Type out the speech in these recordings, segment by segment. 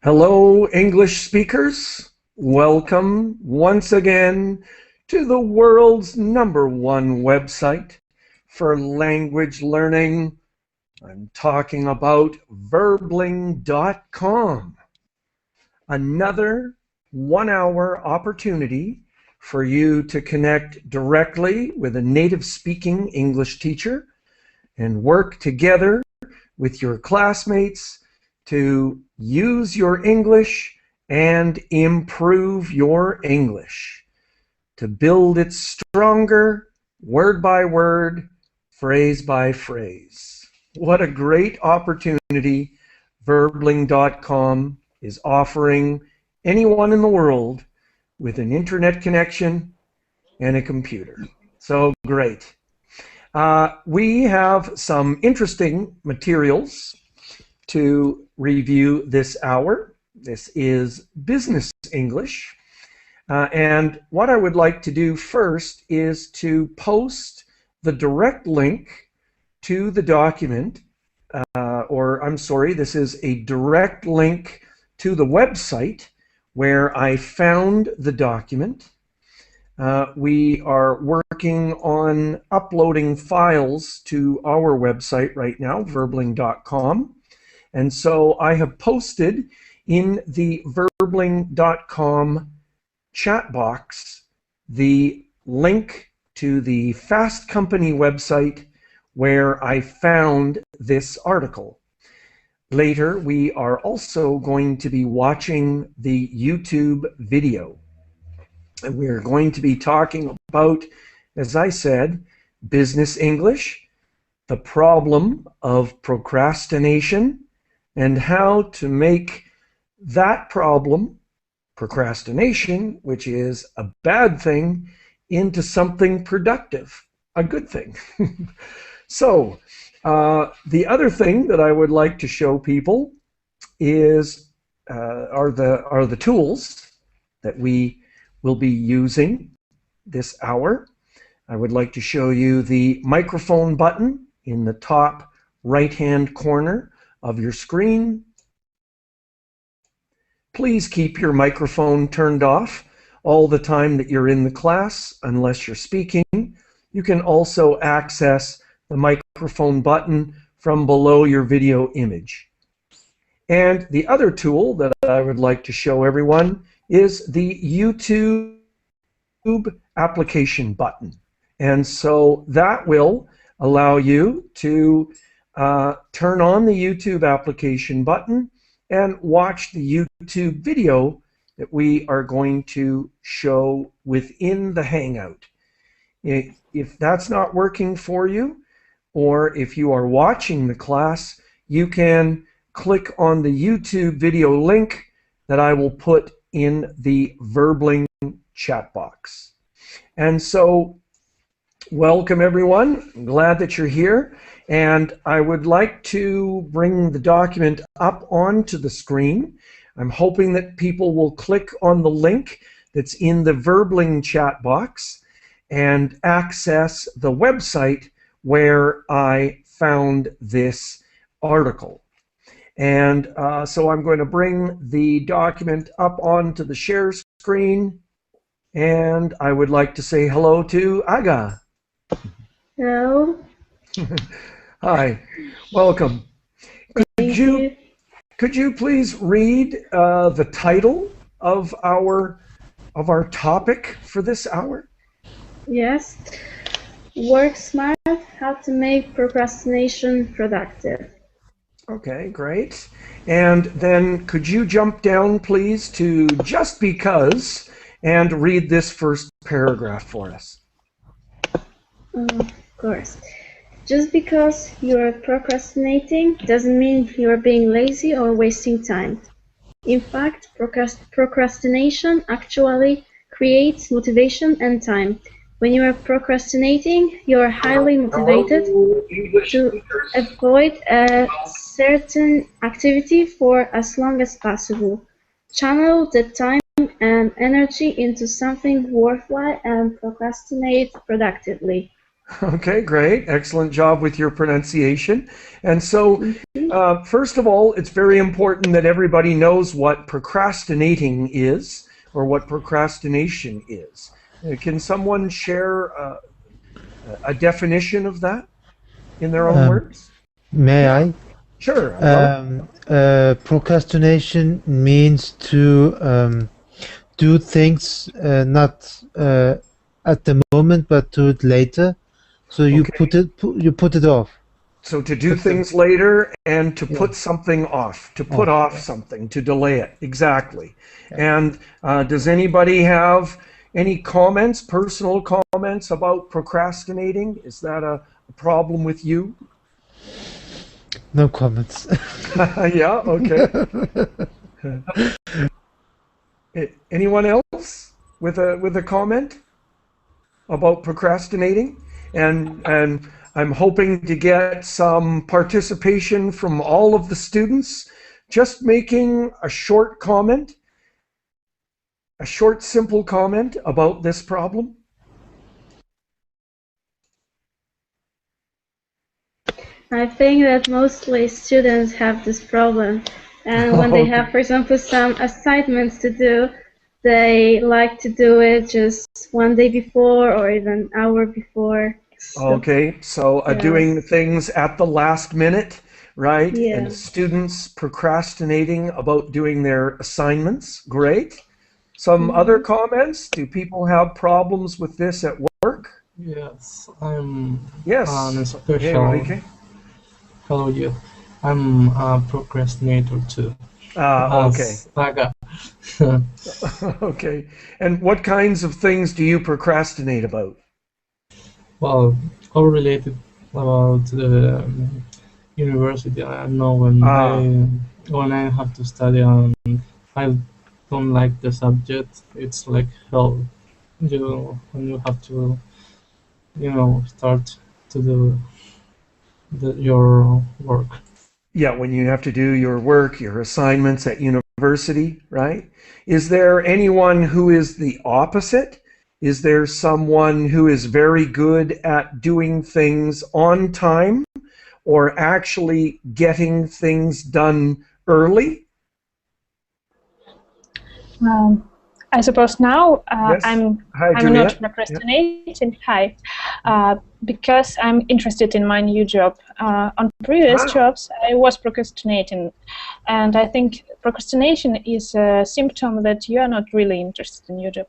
Hello, English speakers. Welcome once again to the world's #1 website for language learning. I'm talking about verbling.com. Another 1-hour opportunity for you to connect directly with a native-speaking English teacher and work together with your classmates to use your English and improve your English, to build it stronger, word by word, phrase by phrase. What a great opportunity Verbling.com is offering anyone in the world with an internet connection and a computer. So great. We have some interesting materials to review this hour. This is business English. And what I would like to do first is to post the direct link to the document, this is a direct link to the website where I found the document. We are working on uploading files to our website right now, verbling.com. And so I have posted in the verbling.com chat box the link to the Fast Company website where I found this article. Later, we are also going to be watching the YouTube video. And we are going to be talking about, as I said, business English, the problem of procrastination, and how to make that problem, procrastination, which is a bad thing, into something productive, a good thing. So, the other thing that I would like to show people is are the tools that we will be using this hour. I would like to show you the microphone button in the top right-hand corner of your screen. Please keep your microphone turned off all the time that you're in the class unless you're speaking. You can also access the microphone button from below your video image. And the other tool that I would like to show everyone is the YouTube application button. And so that will allow you to turn on the YouTube application button and watch the YouTube video that we are going to show within the Hangout. If that's not working for you, or if you are watching the class, you can click on the YouTube video link that I will put in the Verbling chat box. And so, welcome everyone. I'm glad that you're here. And I would like to bring the document up onto the screen. I'm hoping that people will click on the link that's in the Verbling chat box and access the website where I found this article. And so I'm going to bring the document up onto the share screen, and I would like to say hello to Aga. Hello. Hi, welcome. Could you please read the title of our topic for this hour? Yes. Work smart, how to make procrastination productive. Okay, great. And then could you jump down, please, to just because and read this first paragraph for us? Of course. Just because you're procrastinating doesn't mean you're being lazy or wasting time. In fact, procrastination actually creates motivation and time. When you are procrastinating, you are highly motivated to avoid a certain activity for as long as possible. Channel the time and energy into something worthwhile and procrastinate productively. Okay, great. Excellent job with your pronunciation. And so, first of all, it's very important that everybody knows what procrastinating is or what procrastination is. Can someone share a definition of that in their own words? May Yeah, I? sure. I'd love. Procrastination means to do things not at the moment, but do it later. So you Okay. put it off. So to do Put them, things later and to yeah, put something off, to put off. off Yeah, something, to delay it. Exactly. yeah. And does anybody have any comments, personal comments about procrastinating? Is that a problem with you? No comments. Yeah, okay. Anyone else with a comment about procrastinating? And I'm hoping to get some participation from all of the students, just making a short comment, a short, simple comment about this problem. I think that mostly students have this problem, and when they have, Okay. for example, some assignments to do, they like to do it just one day before or even an hour before. So, Okay, so yes, doing things at the last minute, right? And yeah. students procrastinating about doing their assignments. Great. Some other Mhm. comments? Do people have problems with this at work? Yes, I'm an Yes. Hey, special. Enrique. Hello, you. I'm a procrastinator too, Okay. as Aga. Okay. And what kinds of things do you procrastinate about? Well, all related about the university. I know Ah, when I have to study and I don't like the subject, it's like hell. When you have to start to do your work. yeah, when you have to do your work, your assignments at university, right? Is there anyone who is the opposite? Is there someone who is very good at doing things on time or actually getting things done early? Um, I suppose now Yes. Hi, I'm not Juliet. Yeah. procrastinating. Hi, because I'm interested in my new job. On previous Ah, jobs, I was procrastinating, and I think procrastination is a symptom that you are not really interested in your job.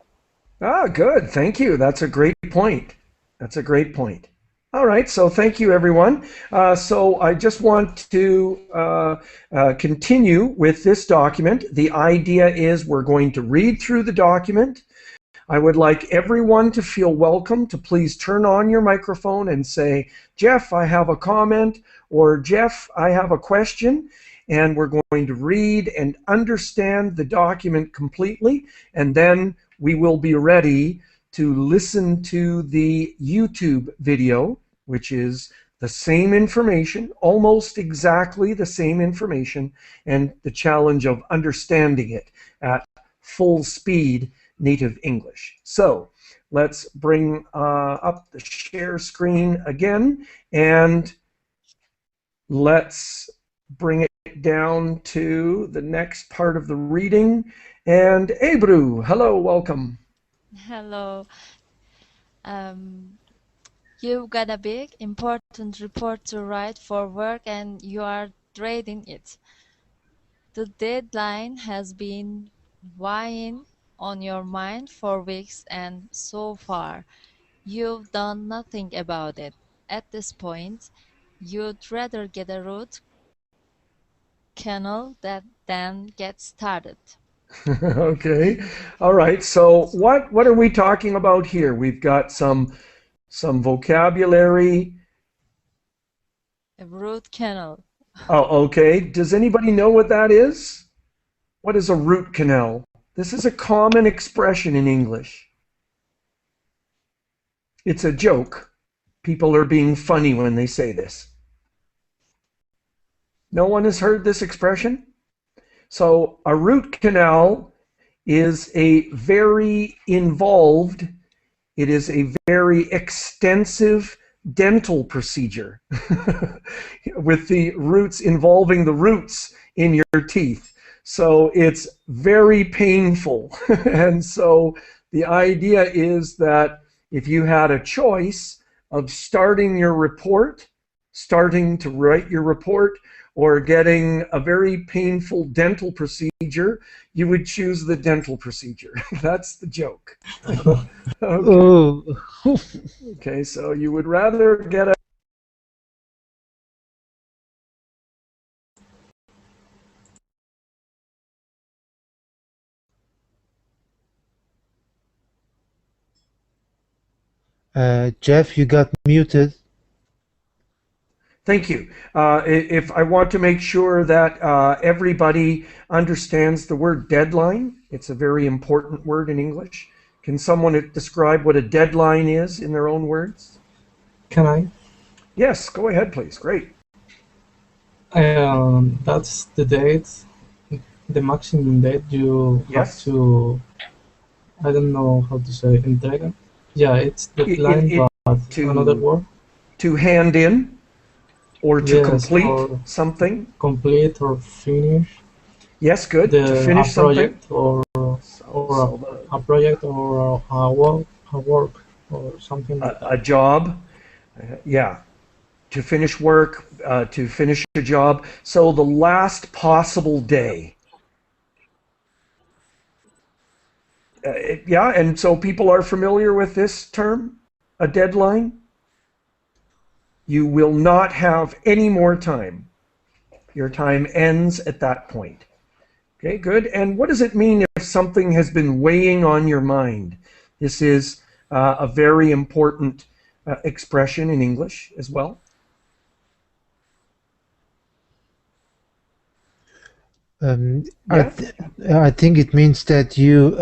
good. Thank you. That's a great point. That's a great point. All right, so thank you, everyone. So I just want to continue with this document. The idea is we're going to read through the document. I would like everyone to feel welcome to please turn on your microphone and say, Geoff, I have a comment, or Geoff, I have a question. And we're going to read and understand the document completely, and then we will be ready to listen to the YouTube video, which is the same information, almost exactly the same information, and the challenge of understanding it at full speed native English. So let's bring up the share screen again, and let's bring it down to the next part of the reading. And Ebru, hello, welcome. Hello. Um, you've got a big, important report to write for work and you are dreading it. The deadline has been weighing on your mind for weeks and so far you've done nothing about it. At this point, you'd rather get a root canal than get started. Okay. All right. So what are we talking about here? We've got some vocabulary. A root canal. Oh, okay. Does anybody know what that is? What is a root canal? This is a common expression in English. It's a joke. People are being funny when they say this. No one has heard this expression? So a root canal is a very involved, it is a very extensive dental procedure with the roots involving the roots in your teeth. So it's very painful. And so the idea is that if you had a choice of starting your report, starting to write your report, or getting a very painful dental procedure, you would choose the dental procedure. That's the joke. Okay. Oh, Okay, so you would rather get Geoff, you got muted. Thank you. If I want to make sure that everybody understands the word deadline, it's a very important word in English. Can someone describe what a deadline is in their own words? Can I? Yes, go ahead, please. Great. That's the date, the maximum date you have Yes. to, I don't know how to say, entrega. Yeah, it's deadline, but another word. To hand in or to Yes, complete or something. complete or finish Yes, good. To a finish something. project or a project or a work or something like that. A job. Yeah. To finish work, to finish a job. So the last possible day. Yeah, and so people are familiar with this term, a deadline. You will not have any more time. Your time ends at that point. Okay, good. And what does it mean if something has been weighing on your mind? This is a very important expression in English as well. I think it means that you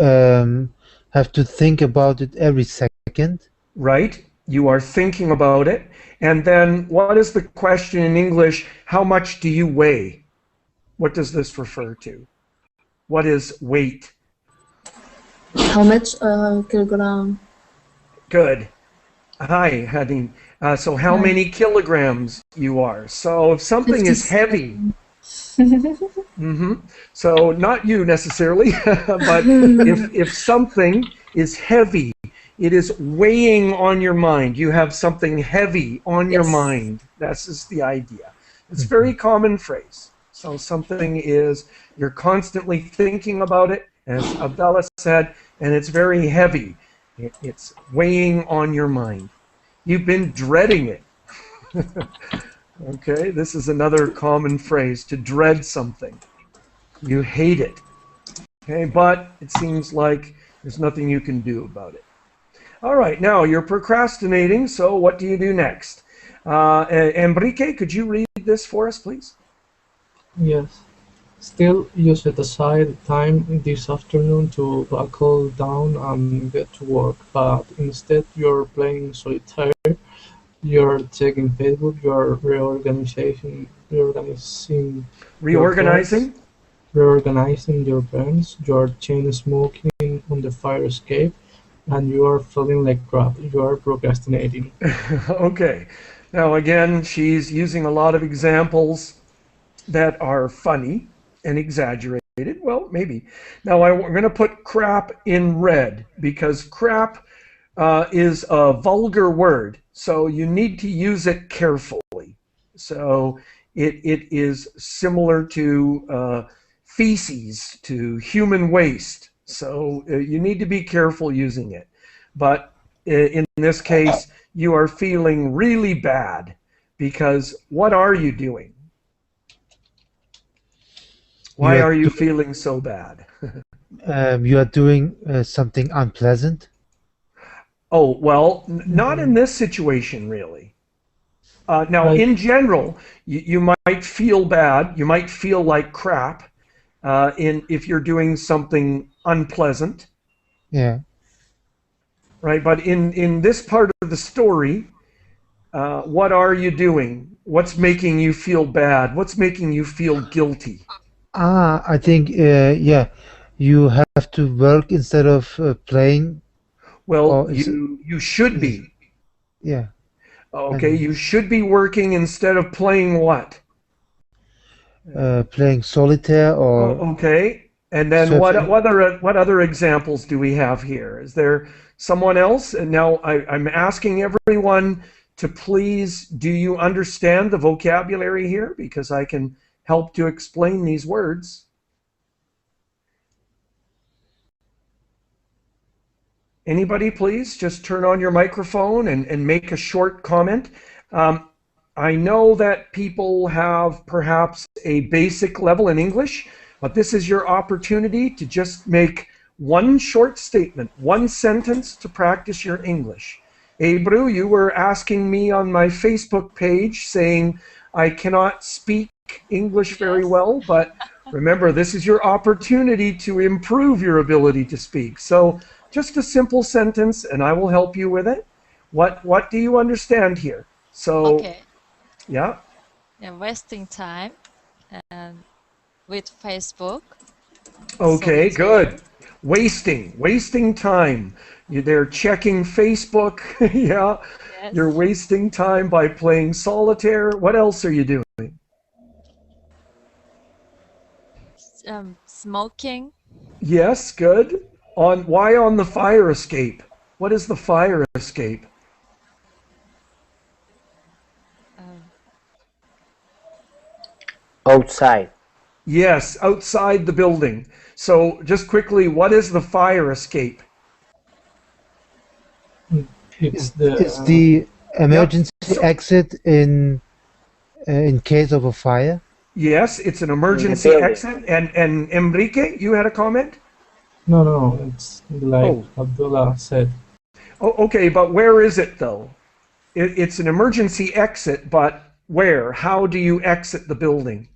have to think about it every second. Right. You are thinking about it. And then what is the question in English? How much do you weigh? What does this refer to? What is weight? How much kilogram? Good. Hi, Hadin. So how Hi. many kilograms you are? So if something is heavy, so not you necessarily, but if something is heavy, it is weighing on your mind. You have something heavy on your mind. That's just the idea. It's a very common phrase. So something is, you're constantly thinking about it, as Abdallah said, and it's very heavy. It's weighing on your mind. You've been dreading it. Okay, this is another common phrase, to dread something. You hate it. Okay, but it seems like there's nothing you can do about it. All right, now you're procrastinating, so what do you do next? Enrique, could you read this for us, please? Yes. Still, you set aside time this afternoon to buckle down and get to work, but instead you're playing solitaire, you're checking Facebook, you're reorganizing your plans, you're chain smoking on the fire escape, and you are feeling like crap. You are procrastinating. Okay. Now again, she's using a lot of examples that are funny and exaggerated. Well, maybe. Now we're going to put crap in red because crap is a vulgar word, so you need to use it carefully. So it is similar to feces, to human waste. So you need to be careful using it. But in this case, you are feeling really bad because what are you doing? Why are you feeling so bad? You are doing something unpleasant. Oh, well, not in this situation, really. Now, in general, you might feel bad. You might feel like crap if you're doing something unpleasant. Yeah. right? But in this part of the story, what are you doing? What's making you feel bad? What's making you feel guilty? I think, yeah, you have to work instead of playing, Well, or you should be. yeah, Okay, and you should be working instead of playing what? playing solitaire or Oh, okay. And then surfing. what other examples do we have here? Is there someone else? And now I'm asking everyone to please, do you understand the vocabulary here? Because I can help to explain these words. Anybody, please, just turn on your microphone and make a short comment. I know that people have perhaps a basic level in English, but this is your opportunity to just make one short statement, one sentence to practice your English. Ebru, you were asking me on my Facebook page saying I cannot speak English very well, but remember, this is your opportunity to improve your ability to speak. So just a simple sentence, and I will help you with it. What do you understand here? So, Okay. yeah. Yeah, wasting time and with Facebook. Okay, Solitaire. good. Wasting time. They're checking Facebook. Yeah, Yes. you're wasting time by playing solitaire. What else are you doing? Smoking. Yes, good. Why on the fire escape? What is the fire escape? Um, Outside. Yes, outside the building. So just quickly, what is the fire escape? It's It's the the Yep. emergency So, exit in case of a fire. yes, it's an In the emergency building. exit. And Enrique, you had a comment? no, it's like Oh, Abdullah said. oh, okay, but where is it though? It's an emergency exit, but where? How do you exit the building?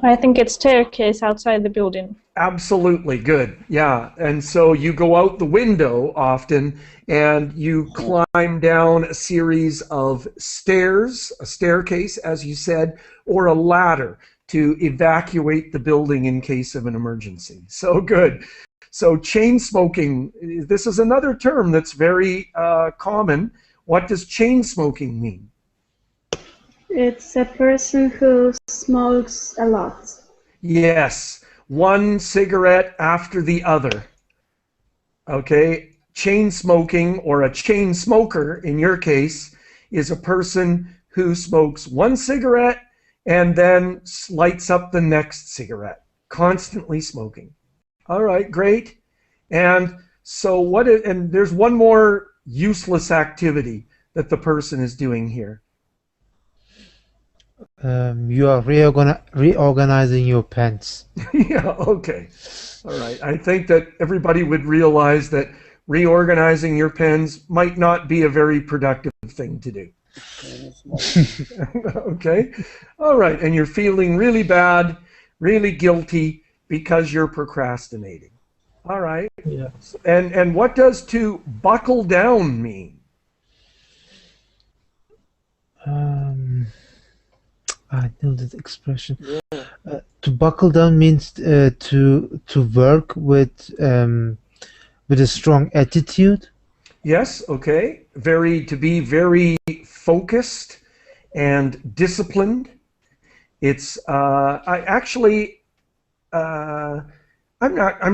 I think it's staircase outside the building. Absolutely, good. Yeah. And so you go out the window often and you climb down a series of stairs, a staircase, as you said, or a ladder to evacuate the building in case of an emergency. So good. So chain smoking, this is another term that's very common. What does chain smoking mean? It's a person who smokes a lot. Yes, one cigarette after the other. Okay, chain smoking, or a chain smoker in your case, is a person who smokes one cigarette and then lights up the next cigarette, constantly smoking. All right, great. And so and there's one more useless activity that the person is doing here. You are reorganizing your pants. Yeah, okay. All right. I think that everybody would realize that reorganizing your pens might not be a very productive thing to do. Okay. All right. And you're feeling really bad, really guilty because you're procrastinating. All right. Yeah. And what does to buckle down mean? I know that expression. To buckle down means to work with a strong attitude. Yes, okay. To be very focused and disciplined. It's I'm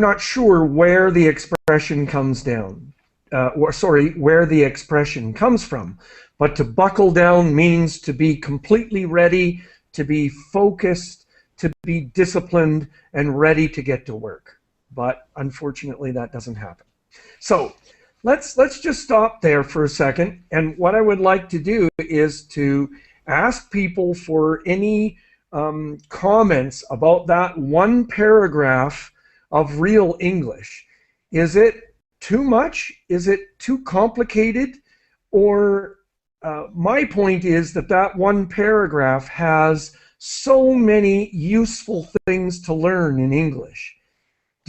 not sure where the expression comes down. Where the expression comes from. But to buckle down means to be completely ready, to be focused, to be disciplined and ready to get to work. But unfortunately, that doesn't happen. So let's just stop there for a second. And what I would like to do is to ask people for any comments about that one paragraph of real English. Is it too much? Is it too complicated? Or my point is that one paragraph has so many useful things to learn in English.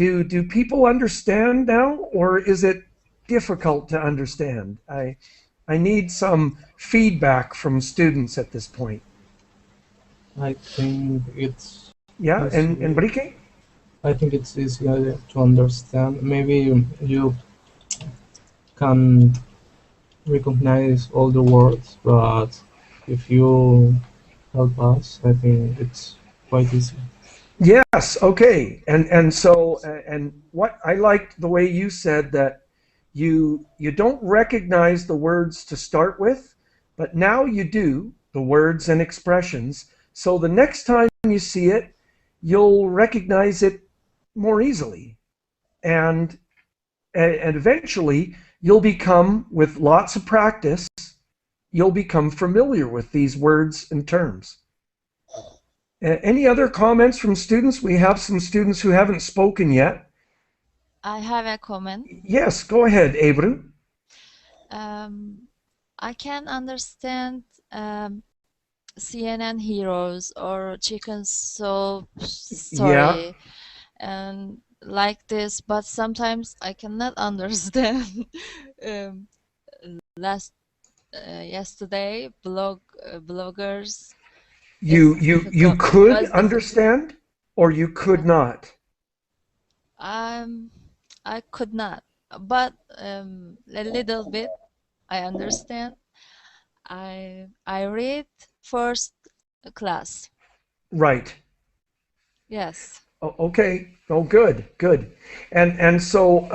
Do people understand now, or is it difficult to understand? I need some feedback from students at this point. I think it's Yeah, and easy. Enrique? I think it's easier to understand. Maybe you can recognize all the words, but if you help us, I think it's quite easy. Yes, okay. And what I liked the way you said that you don't recognize the words to start with, but now you do, the words and expressions. So the next time you see it, you'll recognize it more easily. And eventually you'll become, with lots of practice, you'll become familiar with these words and terms. Any other comments from students? We have some students who haven't spoken yet. I have a comment. Yes, go ahead, Ebru. I can understand CNN heroes or chicken soup story Yeah, and like this, but sometimes I cannot understand. um, last Yesterday, bloggers. It's you difficult. could Was difficult. understand, or you could not. Um, I could not, but a little bit I understand. I read first class. Right. Yes. Okay. Oh, good, good. And so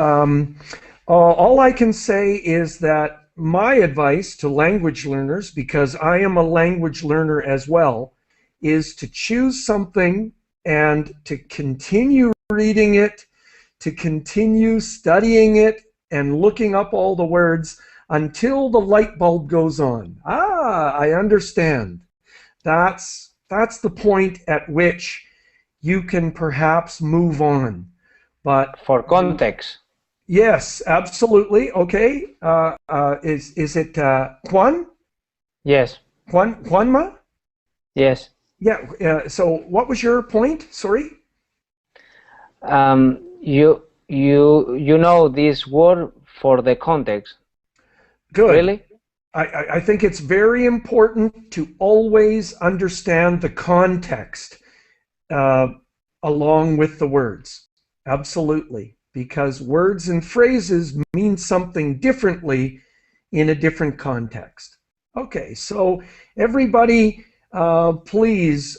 all I can say is that my advice to language learners, because I am a language learner as well, is to choose something and to continue reading it, to continue studying it and looking up all the words until the light bulb goes on. Ah, I understand. That's the point at which you can perhaps move on. But For context. yes, absolutely. Okay. Is it Juan? Yes. Juanma? Yes. Yeah. So what was your point? Sorry. You know this word for the context. Good. Really? I think it's very important to always understand the context along with the words. Absolutely. Because words and phrases mean something differently in a different context. Okay, so everybody, please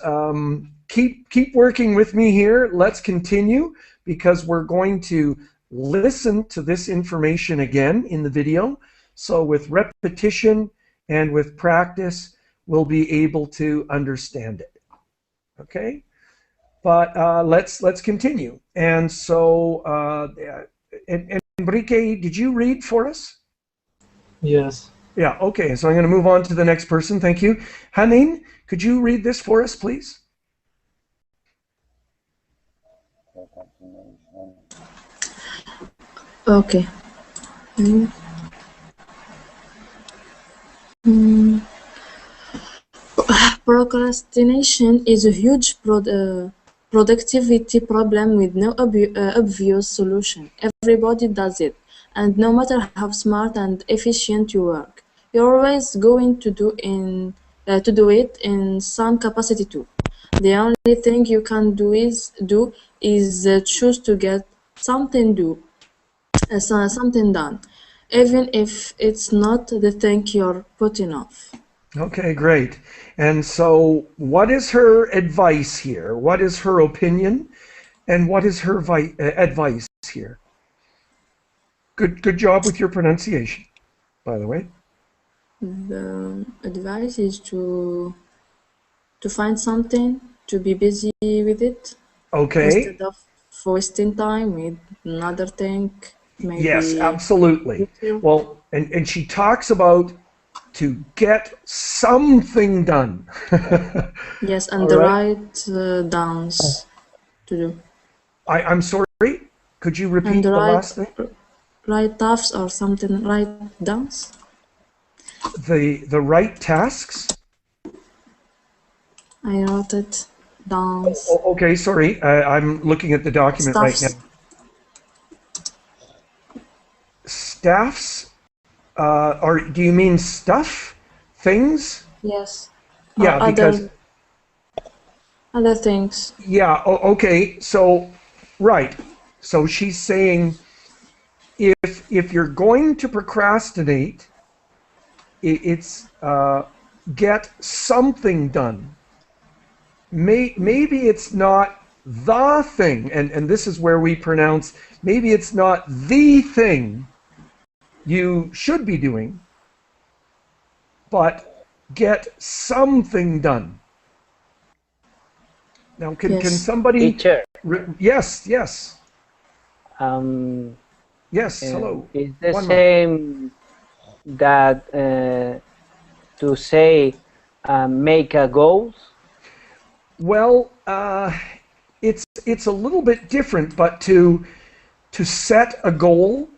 keep working with me here. Let's continue because we're going to listen to this information again in the video. So with repetition and with practice, we'll be able to understand it. Okay? But let's continue. And so, Enrique, did you read for us? Yes. Yeah, okay. So I'm going to move on to the next person. Thank you. Hanin, could you read this for us, please? Okay. Mm. Procrastination is a huge productivity problem with no obvious solution. Everybody does it, and no matter how smart and efficient you work, you're always going to do it in some capacity too. The only thing you can do is choose to get something done, even if it's not the thing you're putting off. Okay, great. And so what is her advice here? What is her opinion? And what is her advice here? Good job with your pronunciation, by the way. The advice is to find something to be busy with it Okay. instead of wasting time with another thing, Yes, maybe absolutely. YouTube. Well, and she talks about to get something done. Yes, and All the right. right downs to do, I'm sorry. Could you and repeat the the last thing? right tasks or something right downs. The right tasks? I wrote it downs Okay, sorry. I'm looking at the document right now. stuffs. staffs, or do you mean stuff? Things? Yes. Yeah, Or because other things. yeah, okay. So right. So she's saying if you're going to procrastinate, it's get something done. Maybe it's not the thing, and this is where we pronounce, maybe it's not the thing you should be doing, but get something done. Now, can Yes. somebody? Teacher, Yes, yes, um, yes. Hello. is the One more. same that to say make a goals? Well, it's a little bit different, but to set a goal,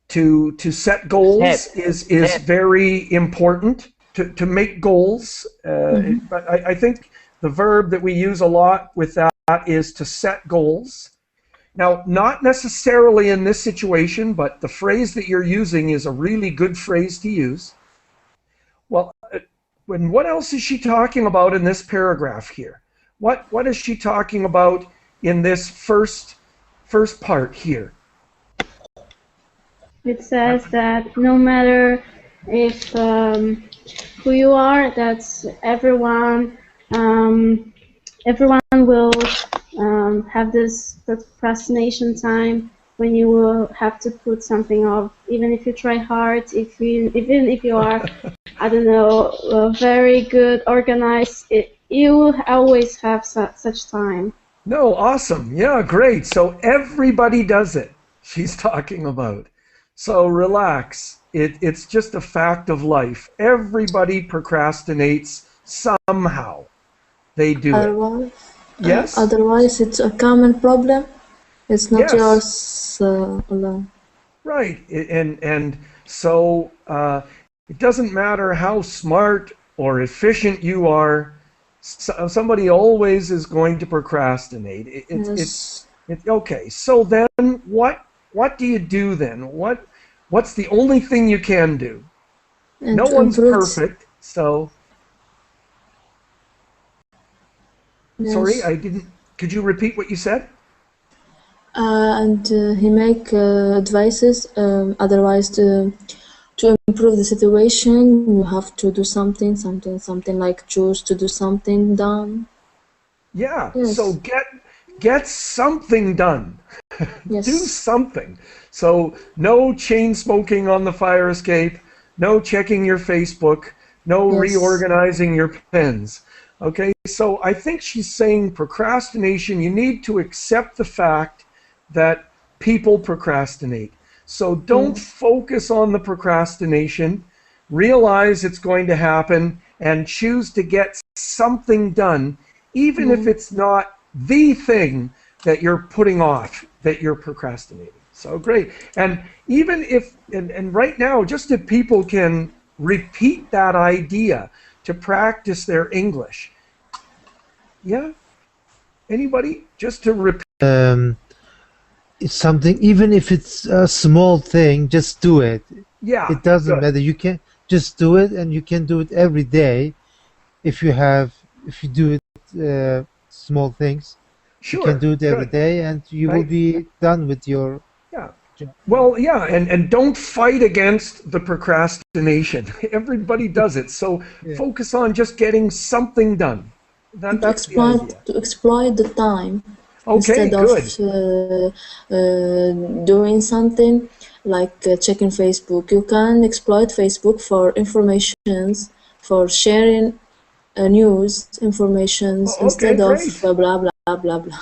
to set goals Set, is set. very important. To make goals, but I think the verb that we use a lot with that is to set goals. Now, not necessarily in this situation, but the phrase that you're using is a really good phrase to use. Well, and what else is she talking about in this paragraph here? What is she talking about in this first part here? It says that no matter if who you are, that everyone will have this procrastination time when you will have to put something off, even if you try hard, even if you are, I don't know, very good, organized, you will always have such time. No, awesome. Yeah, great. So everybody does it, she's talking about. So relax. It's just a fact of life. Everybody procrastinates somehow. They do it. Yes? Otherwise, it's a common problem. It's not Yes. yours alone. Right. And so it doesn't matter how smart or efficient you are, somebody always is going to procrastinate. Yes. It's okay. So then what do you do then? What's the only thing you can do? And No to one's improve. perfect, so Yes. sorry, I didn't. Could you repeat what you said? And he make advices. Otherwise, to improve the situation, you have to do something like choose to do something done. Yeah. Yes. So get something done. Yes. Do something. So no chain smoking on the fire escape, no checking your Facebook, no Yes. reorganizing your pens. Okay, so I think she's saying procrastination, you need to accept the fact that people procrastinate. So don't Yes. focus on the procrastination, realize it's going to happen, and choose to get something done, even if it's not the thing that you're putting off, that you're procrastinating. So great. And even if, and right now, just if people can repeat that idea to practice their English. Yeah? Anybody? Just to repeat. It's something, even if it's a small thing, just do it. Yeah. It doesn't good. matter. You can just do it, and you can do it every day. If you do it small things, Sure. you can do it every good. day, and you will Right. be done with your Yeah. job. Well, yeah, and don't fight against the procrastination. Everybody does it. So Yeah. focus on just getting something done. That's the idea. To exploit the time. Okay, Instead good. of doing something like checking Facebook, you can exploit Facebook for informations, for sharing news informations Okay, instead of great. blah blah blah blah blah.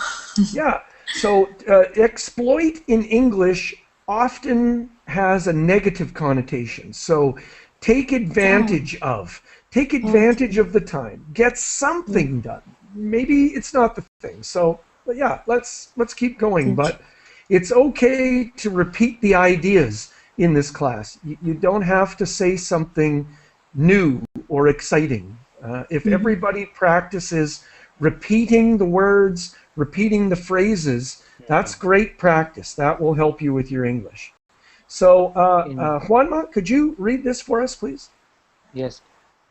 Yeah. So exploit in English often has a negative connotation. So take advantage of. Take advantage of the time. Get something done. Maybe it's not the thing. So but yeah, let's keep going. But it's okay to repeat the ideas in this class. You don't have to say something new or exciting. If everybody practices repeating the words, repeating the phrases, that's great practice. That will help you with your English. So, In, Juanma, could you read this for us, please? yes.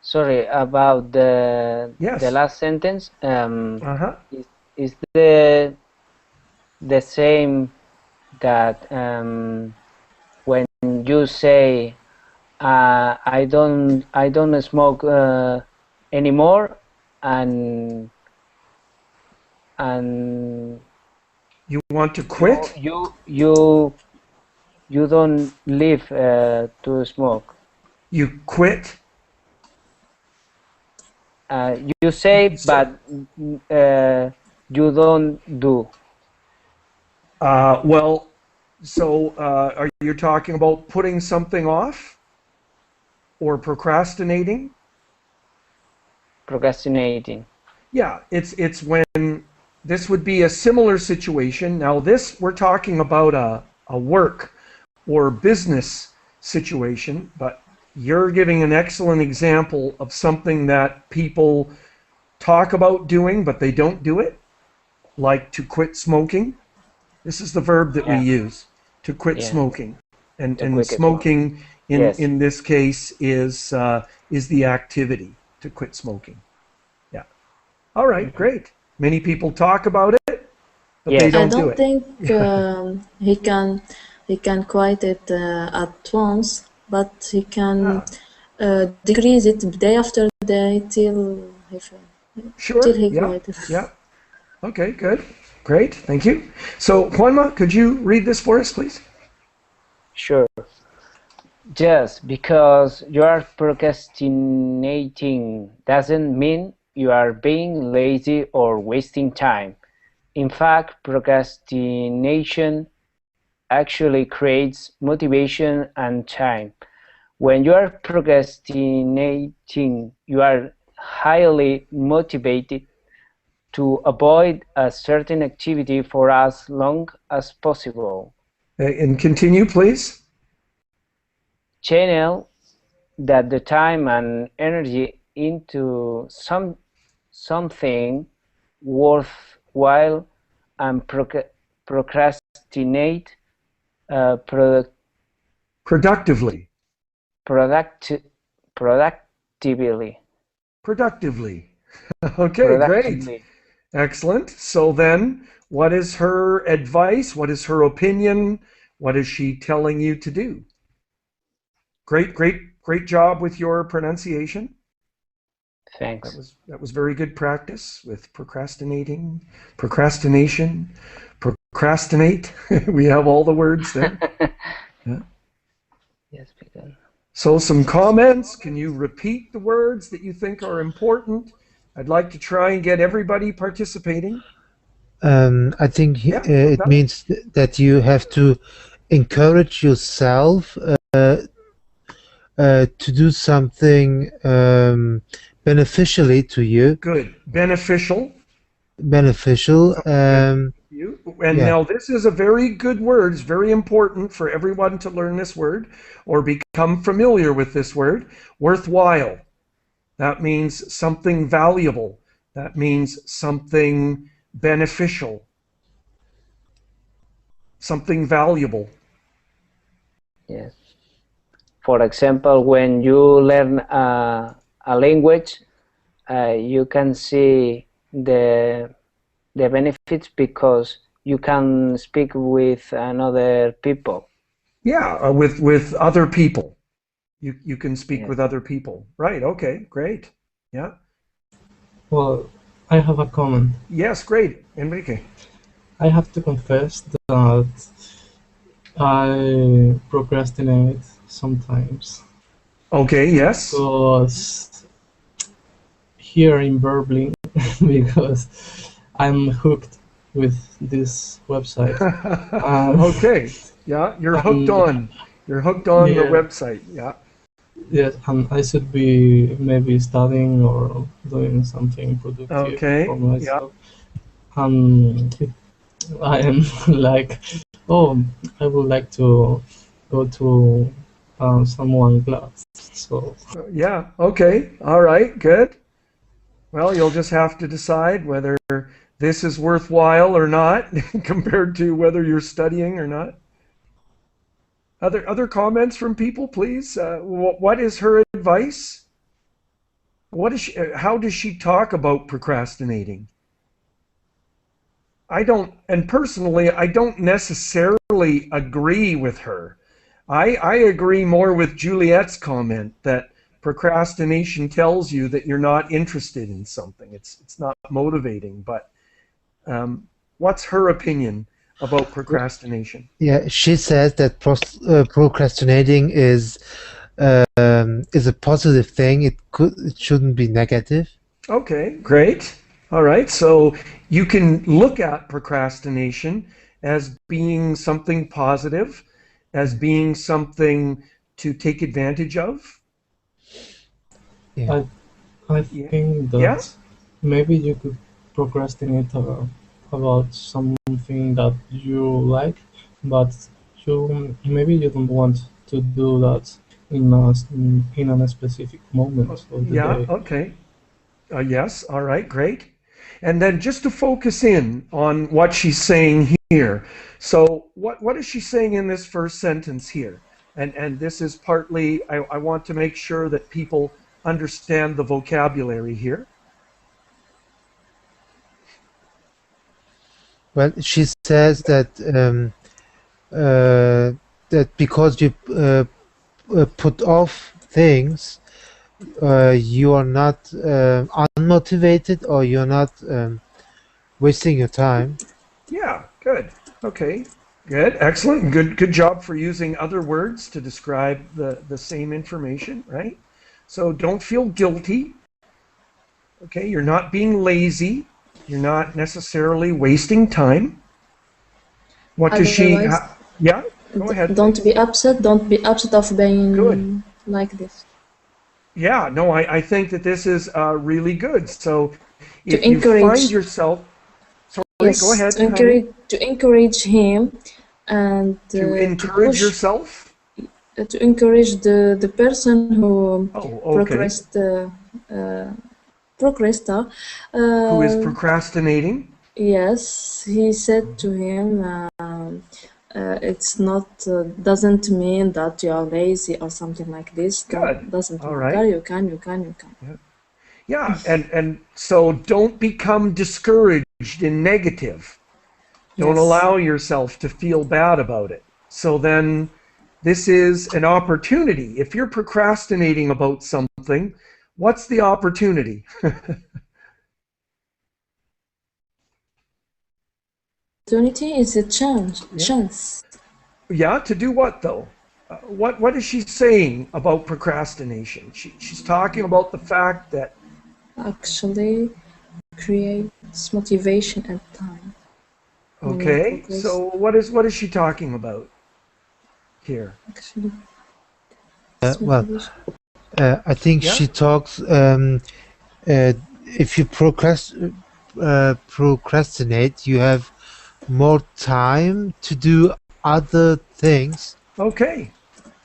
Sorry about the Yes. last sentence. Uh-huh. Is the same that when you say I don't smoke anymore, and You want to quit? you don't live to smoke. You quit? You say, but you don't do. Well, so are you talking about putting something off or procrastinating? Procrastinating. Yeah, it's when this would be a similar situation. Now this we're talking about a work or business situation, but you're giving an excellent example of something that people talk about doing but they don't do it, like to quit smoking. This is the verb that we Yeah. use, to quit Yeah. smoking. And To quit smoking Yes. in this case is the activity to quit smoking. Yeah. All right, great. Many people talk about it, but they Yes. I don't do don't it. think he can quit it at once, but he can decrease it day after day till Sure. he Yeah. quit it. Yeah. Okay, good. Great. Thank you. So, Juanma, could you read this for us, please? Sure. Just because you are procrastinating doesn't mean you are being lazy or wasting time. In fact, procrastination actually creates motivation and time. When you are procrastinating, you are highly motivated to avoid a certain activity for as long as possible. And continue, please. Channel that the time and energy into something worthwhile and procrastinate Productively. productively. Productively. Okay, great. Productively. Excellent. So then, what is her advice? What is her opinion? What is she telling you to do? Great, great, great job with your pronunciation. Thanks. That was very good practice with procrastination, procrastinate. We have all the words there. Yeah. Yes, because So some comments. Can you repeat the words that you think are important? I'd like to try and get everybody participating. I think Yeah, it means that you have to encourage yourself to do something beneficially to you. Good. Beneficial. Beneficial. You. And Yeah. now this is a very good word. It's very important for everyone to learn this word or become familiar with this word. Worthwhile. That means something valuable. That means something beneficial. Something valuable. yes. For example, when you learn a language, you can see the benefits because you can speak with another people. Yeah, with other people. You can speak Yes. with other people. Right. Okay. Great. Yeah. Well, I have a comment. Yes. Great, Enrique. I have to confess that I procrastinate sometimes Okay. Yes. because here in Berlin, because I'm hooked with this website. Okay. Yeah. You're hooked on. You're hooked on the Yeah. website. Yeah. Yes, and I should be maybe studying or doing something productive Okay. for myself. I am like, oh, I would like to go to someone class. So Yeah. Okay. All right. Good. Well, you'll just have to decide whether this is worthwhile or not compared to whether you're studying or not. Other comments from people, please? What is her advice? What is how does she talk about procrastinating? And personally, I don't necessarily agree with her. I agree more with Juliet's comment that procrastination tells you that you're not interested in something. It's not motivating. But what's her opinion about procrastination? Yeah, she says that procrastinating is a positive thing. It shouldn't be negative. Okay, great. All right, so you can look at procrastination as being something positive, as being something to take advantage of. Yeah. I Yeah. think that Yeah? maybe you could procrastinate about something that you like, but maybe you don't want to do that in a specific moment of the Yeah, day. okay. Yes, all right, great. And then just to focus in on what she's saying here. So what is she saying in this first sentence here? And this is partly, I want to make sure that people understand the vocabulary here. Well, she says that that because you put off things, you are not unmotivated, or you're not wasting your time. Yeah, good. Okay, good, excellent. Good job for using other words to describe the same information, right? So don't feel guilty. Okay, you're not being lazy. You're not necessarily wasting time. What does she? Otherwise, Yeah, go ahead, don't please. be upset. Don't be upset of being Good. like this. Yeah, no, I think that this is really good. So To if you find encourage, yourself, sorry, go yes, ahead, honey. to encourage him, and To to encourage push, yourself. to encourage the person who Oh, okay. progressed uh, progressor. Who is Uh, procrastinating? yes, he said to him, it's not doesn't mean that you are lazy or something like this. Good. Doesn't All matter. right. You can, you can, you can. Yeah, and so don't become discouraged and negative. Don't Yes. allow yourself to feel bad about it. So then this is an opportunity. If you're procrastinating about something, what's the opportunity? Opportunity is a chance. Yeah. Chance. Yeah, to do what though? What is she saying about procrastination? She's talking about the fact that Actually, creates motivation and time. When you okay, progress, so what is she talking about here? actually, it's Well, motivation. I think Yeah? she talks. If you procrastinate, you have more time to do other things. Okay.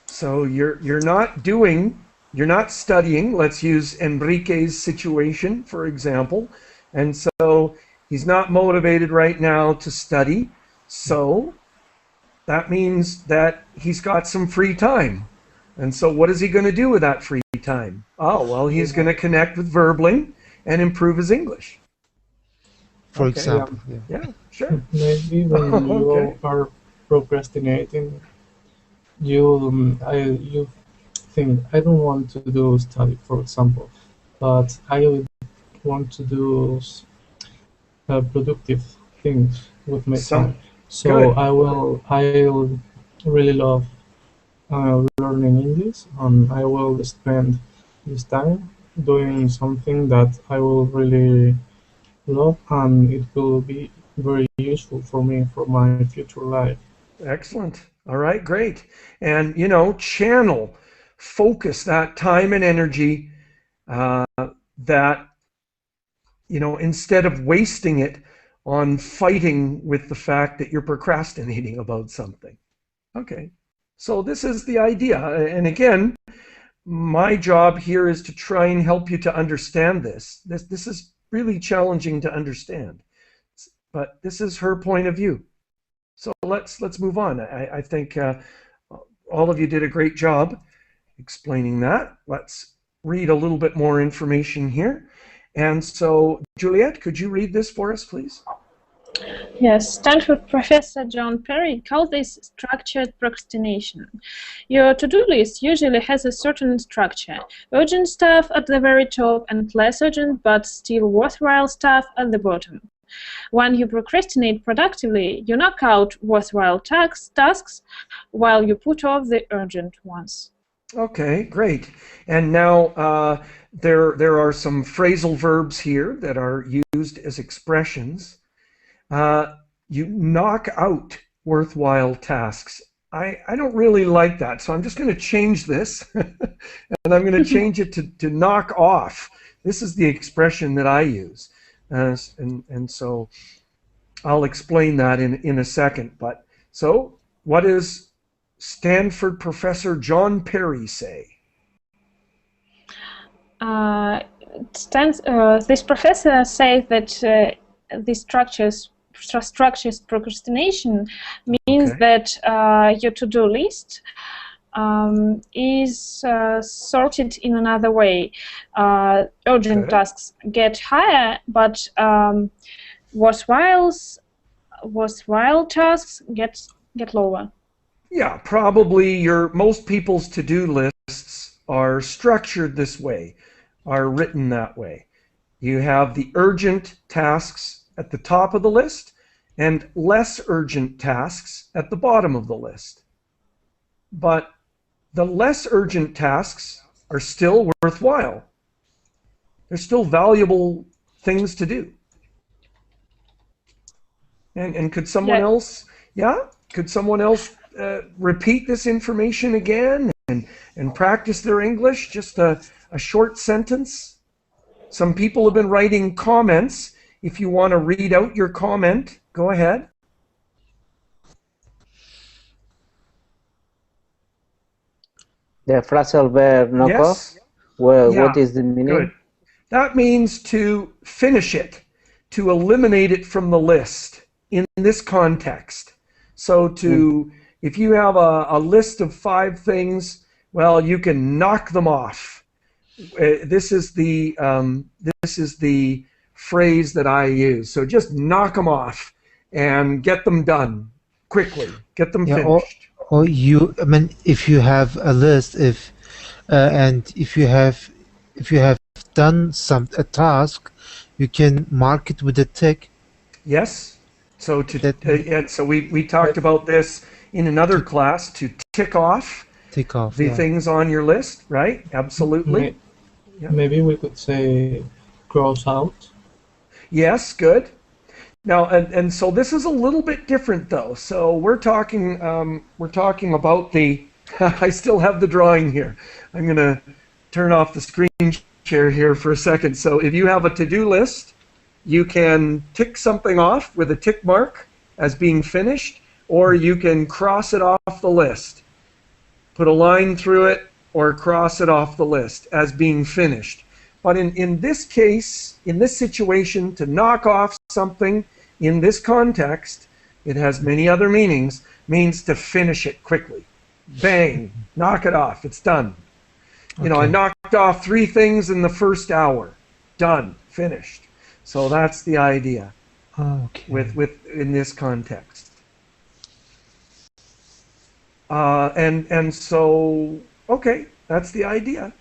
So you're not studying. Let's use Enrique's situation, for example. And so he's not motivated right now to study. So that means that he's got some free time. And so what is he going to do with that free time? Oh, well, he's going to connect with Verbling and improve his English. For Okay. Yeah, example. Yeah. Yeah, sure. maybe when Okay. you are procrastinating, you think I don't want to do study, for example, but I want to do productive things with my time. So Good. I'll really love learning English, and I will spend this time doing something that I will really love, and it will be very useful for me for my future life. Excellent. All right, great. And, channel, focus that time and energy uh, that, instead of wasting it on fighting with the fact that you're procrastinating about something. Okay. So this is the idea. And again, my job here is to try and help you to understand this. This is really challenging to understand. But this is her point of view. So let's move on. I think all of you did a great job explaining that. Let's read a little bit more information here. And so, Juliet, could you read this for us, please? Yes, Stanford professor John Perry called this structured procrastination. Your to-do list usually has a certain structure. Urgent stuff at the very top and less urgent but still worthwhile stuff at the bottom. When you procrastinate productively, you knock out worthwhile tasks while you put off the urgent ones. Okay, great. And now there are some phrasal verbs here that are used as expressions. You knock out worthwhile tasks. I don't really like that, so I'm just going to change this, and I'm going to change it to knock off. This is the expression that I use, and so I'll explain that in a second. But so, what does Stanford professor John Perry say? This professor says that the structures procrastination means that your to-do list is sorted in another way. Urgent tasks get higher, but worthwhile tasks get lower. Yeah, probably most people's to-do lists are structured this way, are written that way. You have the urgent tasks at the top of the list and less urgent tasks at the bottom of the list. But the less urgent tasks are still worthwhile. They're still valuable things to do. And could someone else, could someone else repeat this information again and practice their English? Just a short sentence. Some people have been writing comments. If you want to read out your comment, go ahead. The phrasal verb knock off? Well, what is the meaning? Good. That means to finish it, to eliminate it from the list in this context. So if you have a list of 5 things, well, you can knock them off. This is the phrase that I use. So just knock them off and get them done quickly. Get them finished. Or I mean, if you have a list, if you have done a task, you can mark it with a tick. Yes. So so we talked about this in another class, to tick off the things on your list, right? Absolutely. Maybe we could say cross out. Yes, good. Now, and so this is a little bit different, though. So we're talking about the. I still have the drawing here. I'm going to turn off the screen share here for a second. So if you have a to-do list, you can tick something off with a tick mark as being finished, or you can cross it off the list. Put a line through it, or cross it off the list as being finished. But in this case, in this situation, to knock off something in this context, it has many other meanings, means to finish it quickly. Bang, knock it off, it's done. You know, I knocked off 3 things in the first hour. Done, finished. So that's the idea with in this context. And so, okay, that's the idea.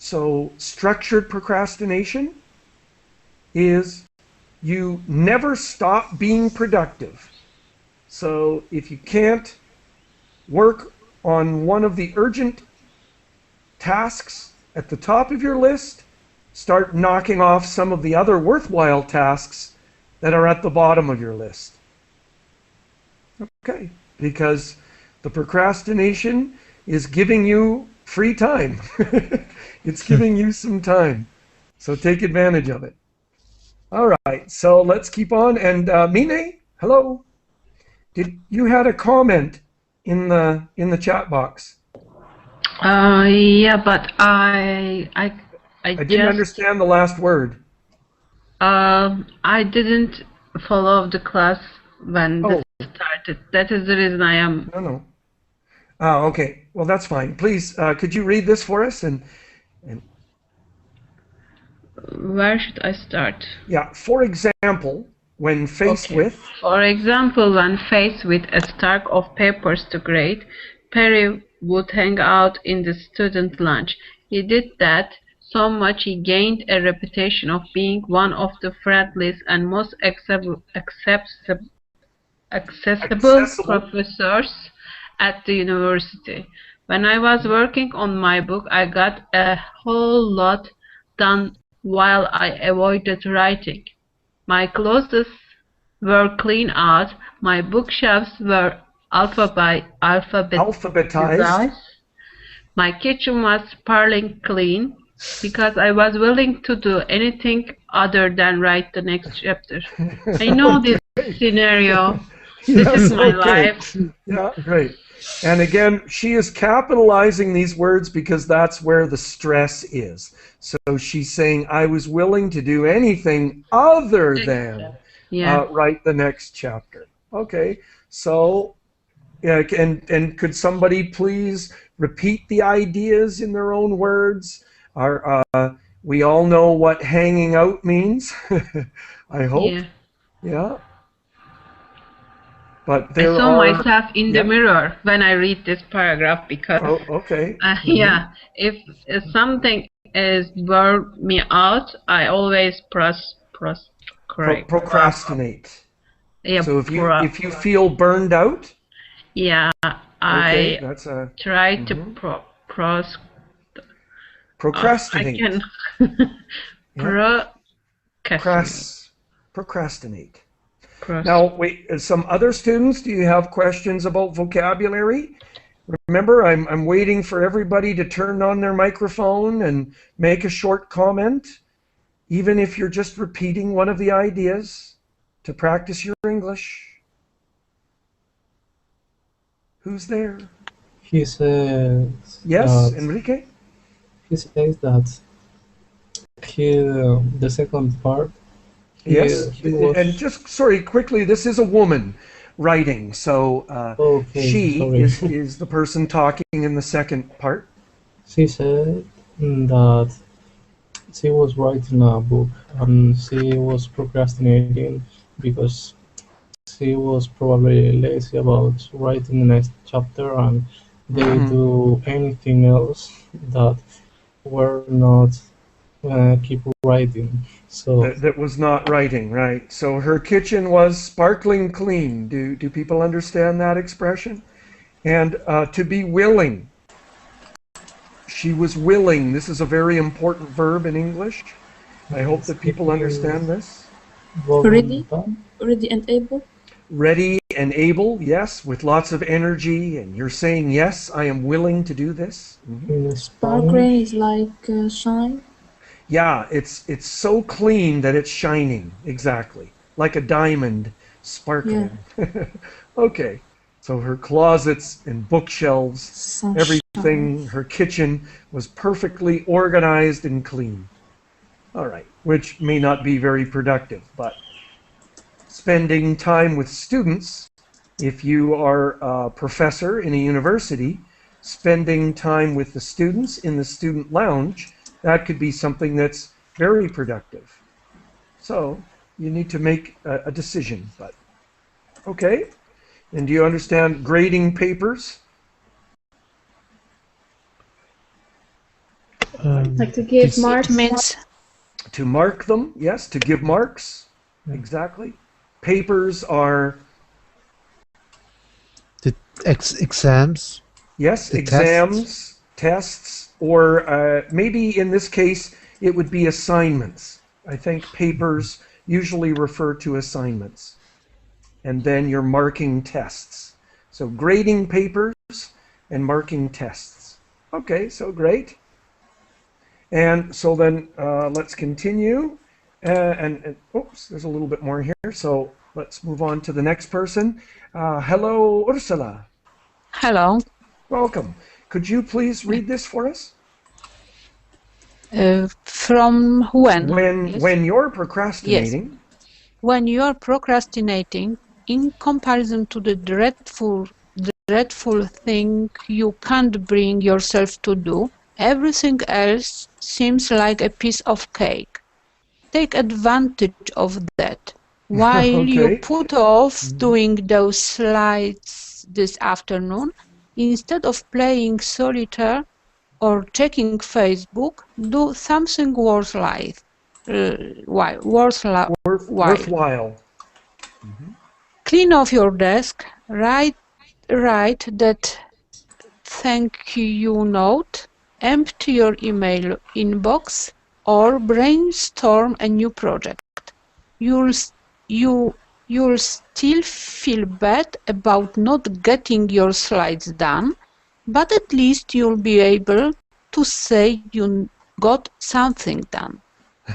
So structured procrastination is you never stop being productive. So if you can't work on one of the urgent tasks at the top of your list, start knocking off some of the other worthwhile tasks that are at the bottom of your list. Okay, because the procrastination is giving you free time. It's giving you some time. So take advantage of it. All right, so let's keep on. And Mine, hello. You had a comment in the chat box. Yeah, but I didn't understand the last word. I didn't follow the class when this started. That is the reason I am. No. Oh, okay. Well, that's fine. Please, could you read this for us? And Where should I start? yeah, for example, when faced Okay. with, For example, when faced with a stack of papers to grade, Perry would hang out in the student lounge. He did that so much he gained a reputation of being one of the friendliest and most accessible accessible. professors at the university. When I was working on my book, I got a whole lot done while I avoided writing. My clothes were clean out, my bookshelves were Alphabetized. alphabetized, my kitchen was sparkling clean, because I was willing to do anything other than write the next chapter. I know this scenario. This is my life. Yeah, great. And again, she is capitalizing these words because that's where the stress is. So she's saying, I was willing to do anything other than Yeah. write the next chapter. Okay, so yeah, and could somebody please repeat the ideas in their own words? We all know what hanging out means, I hope. Yeah. Yeah. But I there saw are, myself in the mirror when I read this paragraph because, oh, okay. yeah, if something is burn me out, I always Procrastinate. Yeah, So if you feel burned out, yeah, okay, I that's a try to procrastinate. I can Procrastinate. Now, wait, some other students, do you have questions about vocabulary? Remember, I'm waiting for everybody to turn on their microphone and make a short comment, even if you're just repeating one of the ideas to practice your English. Who's there? He says Yes, that, Enrique? he says that the second part, Yes, he was, and just, sorry, quickly, this is a woman writing, so okay, she sorry. is the person talking in the second part. She said that she was writing a book and she was procrastinating because she was probably lazy about writing the next chapter and they do anything else that were not keep writing. So That was not writing, right? So her kitchen was sparkling clean. Do people understand that expression? And to be willing. She was willing. This is a very important verb in English. I hope that people understand this. Ready and able. Ready and able, yes, with lots of energy, and you're saying, yes, I am willing to do this. Sparkling is like shine. Yeah, it's so clean that it's shining, exactly, like a diamond sparkling. Yeah. Okay, so her closets and bookshelves, everything, her kitchen was perfectly organized and clean. All right, which may not be very productive, but spending time with students, if you are a professor in a university, spending time with the students in the student lounge, that could be something that's very productive. So you need to make a decision, but okay. And do you understand grading papers? Like to give marks? To mark them, yes, to give marks, exactly. Papers are... The exams? Yes, the exams, tests, or maybe in this case it would be assignments. I think papers usually refer to assignments. And then you're marking tests. So grading papers and marking tests. Okay, so great. And so then let's continue. And oops, there's a little bit more here. So let's move on to the next person. Hello, Ursula. Hello. Welcome. Could you please read this for us? From when? When you're procrastinating. Yes. When you are procrastinating, in comparison to the dreadful dreadful thing you can't bring yourself to do. Everything else seems like a piece of cake. Take advantage of that. While you Okay. put off doing those slides this afternoon, instead of playing solitaire or checking Facebook, do something worthwhile. Worthwhile. Clean off your desk, write that thank you note, empty your email inbox, or brainstorm a new project. You'll still feel bad about not getting your slides done, but at least you'll be able to say you got something done.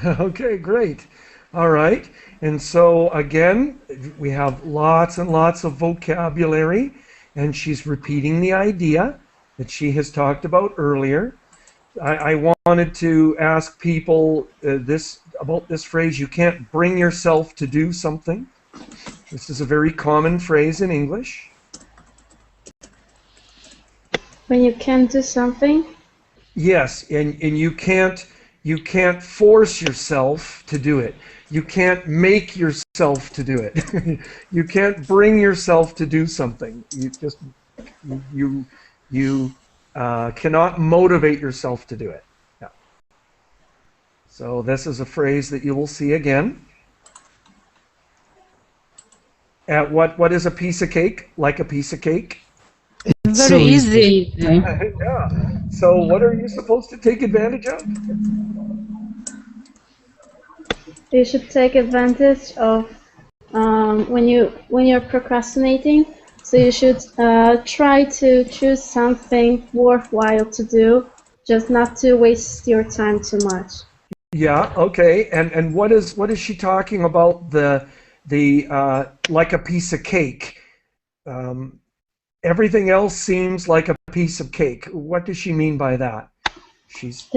Okay, great. All right. And so again, we have lots and lots of vocabulary, and she's repeating the idea that she has talked about earlier. I wanted to ask people about this phrase, you can't bring yourself to do something. This is a very common phrase in English. When you can't do something? Yes, and you can't force yourself to do it. You can't make yourself to do it. You can't bring yourself to do something. You cannot motivate yourself to do it. Yeah. So this is a phrase that you will see again. What is a piece of cake? Like a piece of cake? Very so easy. Yeah. So what are you supposed to take advantage of? You should take advantage of when you're procrastinating. So you should try to choose something worthwhile to do, just not to waste your time too much. Yeah. Okay. And what is she talking about? The like a piece of cake. Everything else seems like a piece of cake. What does she mean by that? She's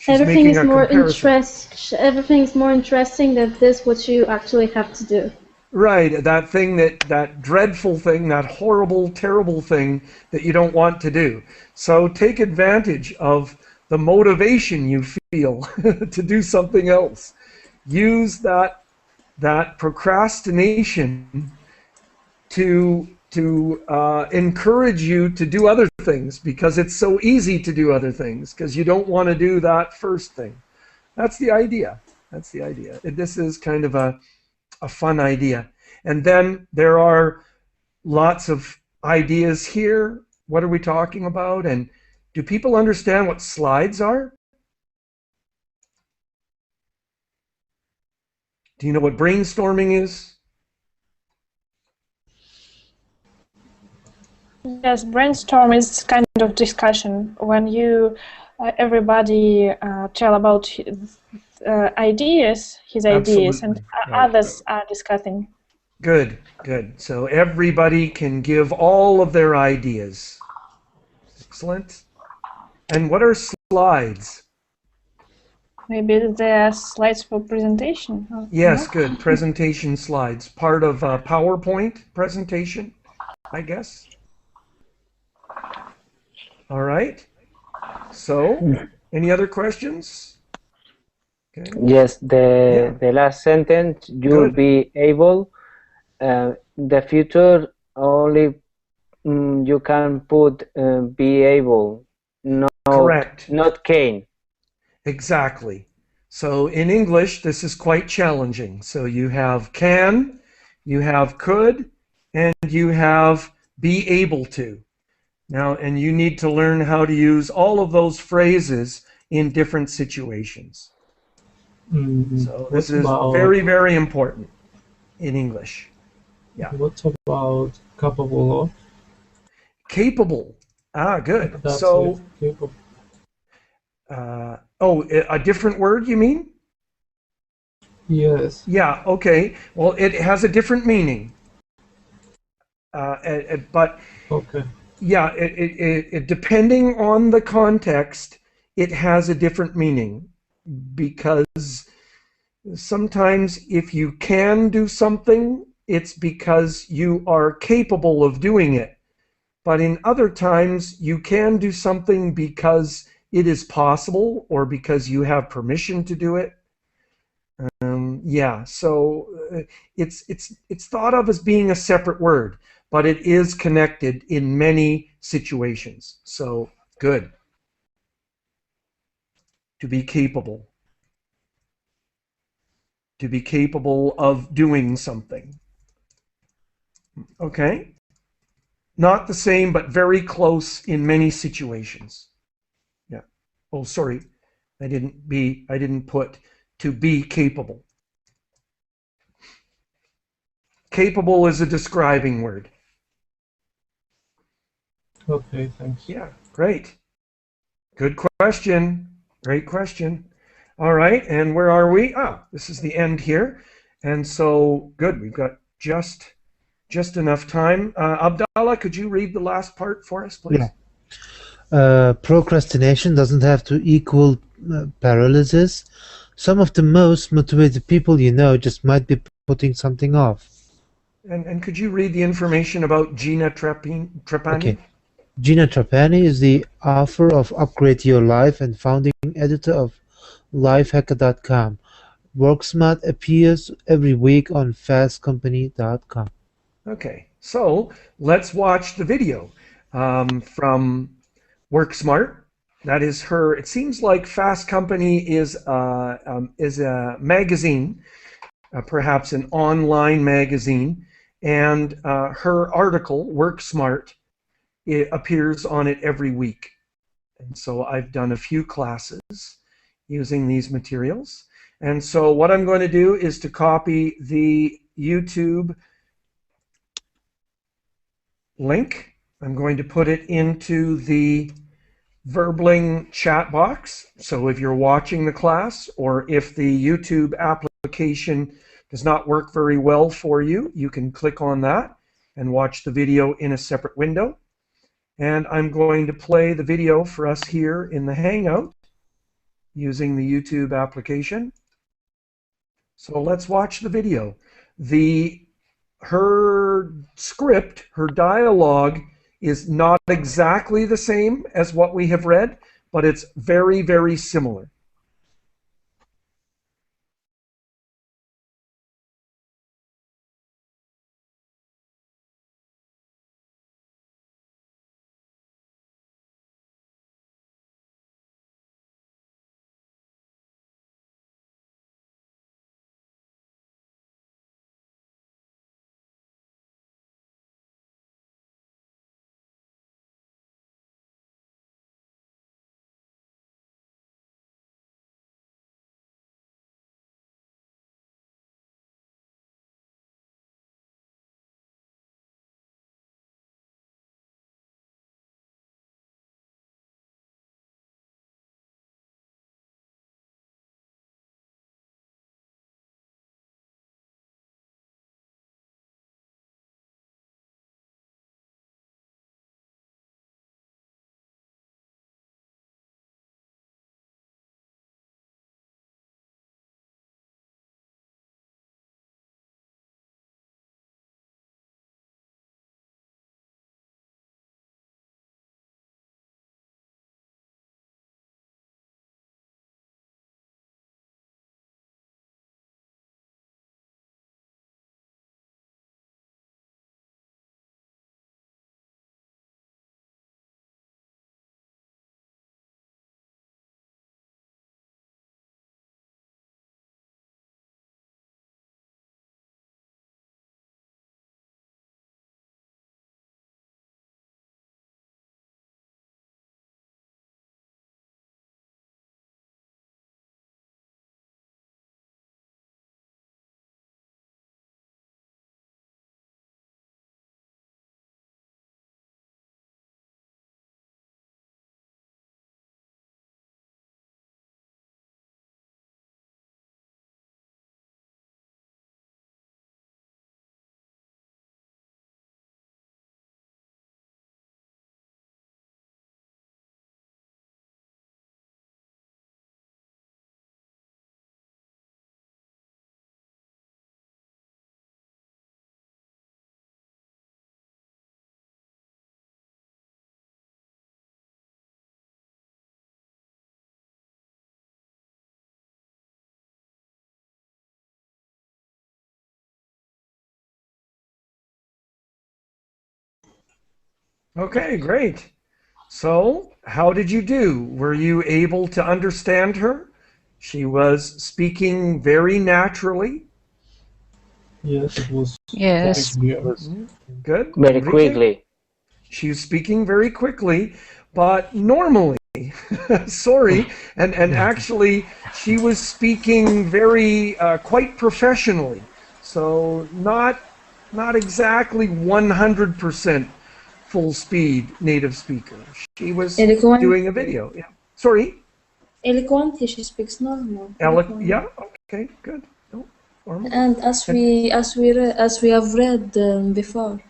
Everything making is a more comparison. everything's more interesting than this what you actually have to do. Right, that thing that dreadful thing, that horrible, terrible thing that you don't want to do. So take advantage of the motivation you feel to do something else. Use that procrastination to encourage you to do other things, because it's so easy to do other things because you don't want to do that first thing. That's the idea. That's the idea. This is kind of a fun idea. And then there are lots of ideas here. What are we talking about? And do people understand what slides are? Do you know what brainstorming is? Yes, brainstorm is kind of discussion when you everybody tell about his ideas, and Right. others are discussing. Good, good. So everybody can give all of their ideas. Excellent. And what are slides? Maybe there are slides for presentation. Yes, No? good. Presentation slides. Part of a PowerPoint presentation, I guess. All right. So, any other questions? Okay. Yes, the last sentence, you'll Good. be able. The future only you can put be able, Correct. not can. Exactly. So in English, this is quite challenging. So you have can, you have could, and you have be able to. Now, and you need to learn how to use all of those phrases in different situations. So this is very, very important in English. Yeah. What about capable of? Capable. Ah, good. That's so, it. Capable. A different word, you mean? Yes. Yeah, okay. Well, it has a different meaning. But Okay. yeah, it depending on the context, it has a different meaning, because sometimes if you can do something, it's because you are capable of doing it. but in other times you can do something because it is possible or because you have permission to do it. Yeah, so it's thought of as being a separate word, but it is connected in many situations. So good. To be capable. To be capable of doing something. Okay? Not the same, but very close in many situations. Yeah. Oh, sorry. I didn't put to be capable. Capable is a describing word. Okay, thanks. Yeah, great. Good question. Great question. All right, and where are we? Ah, this is the end here. And so, good, we've got just enough time. Abdallah, could you read the last part for us, please? Procrastination doesn't have to equal paralysis. Some of the most motivated people you know just might be putting something off. And could you read the information about Gina Trapani? Okay. Gina Trapani is the author of Upgrade Your Life and founding editor of lifehacker.com. WorkSmart appears every week on fastcompany.com. Okay, so let's watch the video from WorkSmart. That is her. It seems like Fast Company is a magazine, perhaps an online magazine, and her article WorkSmart, it appears on it every week. And so I've done a few classes using these materials. And so what I'm going to do is to copy the YouTube link. I'm going to put it into the Verbling chat box. So if you're watching the class, or if the YouTube application does not work very well for you, you can click on that and watch the video in a separate window. And I'm going to play the video for us here in the Hangout using the YouTube application. So let's watch the video. Her script, her dialogue is not exactly the same as what we have read, but it's very, very similar. Okay, great. So, how did you do? Were you able to understand her? She was speaking very naturally. Yes, it was Yes. clear. Good. Very Enrique? quickly. She's speaking very quickly, but normally, sorry, and actually, she was speaking very quite professionally. So not exactly 100% full speed native speaker. She was Eloquent. doing a video. Yeah. Sorry. Eloquently, she speaks normal. Yeah. Okay. Good. No, normal. And as we have read before.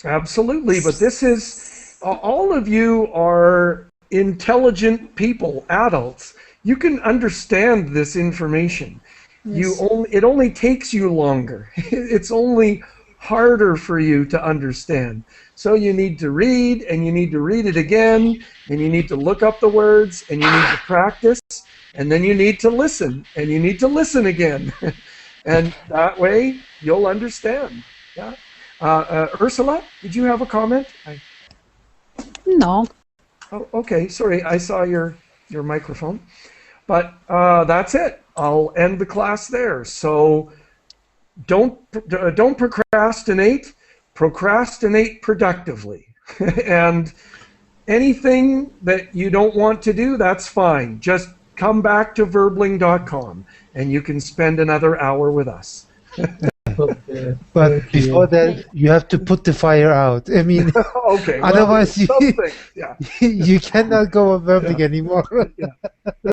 Absolutely, but this is all of you are intelligent people, adults. You can understand this information. Yes. It only takes you longer. It's only harder for you to understand. So you need to read, and you need to read it again, and you need to look up the words, and you need to practice, and then you need to listen, and you need to listen again. And that way you'll understand. Yeah. Ursula, did you have a comment? No. Oh, okay. Sorry, I saw your microphone. But that's it. I'll end the class there. So don't procrastinate. Procrastinate productively. And anything that you don't want to do, that's fine. Just come back to verbling.com and you can spend another hour with us. Okay. But before that, you have to put the fire out. I mean, Okay. Well, otherwise something. Yeah. you cannot go on verbing anymore. Yeah.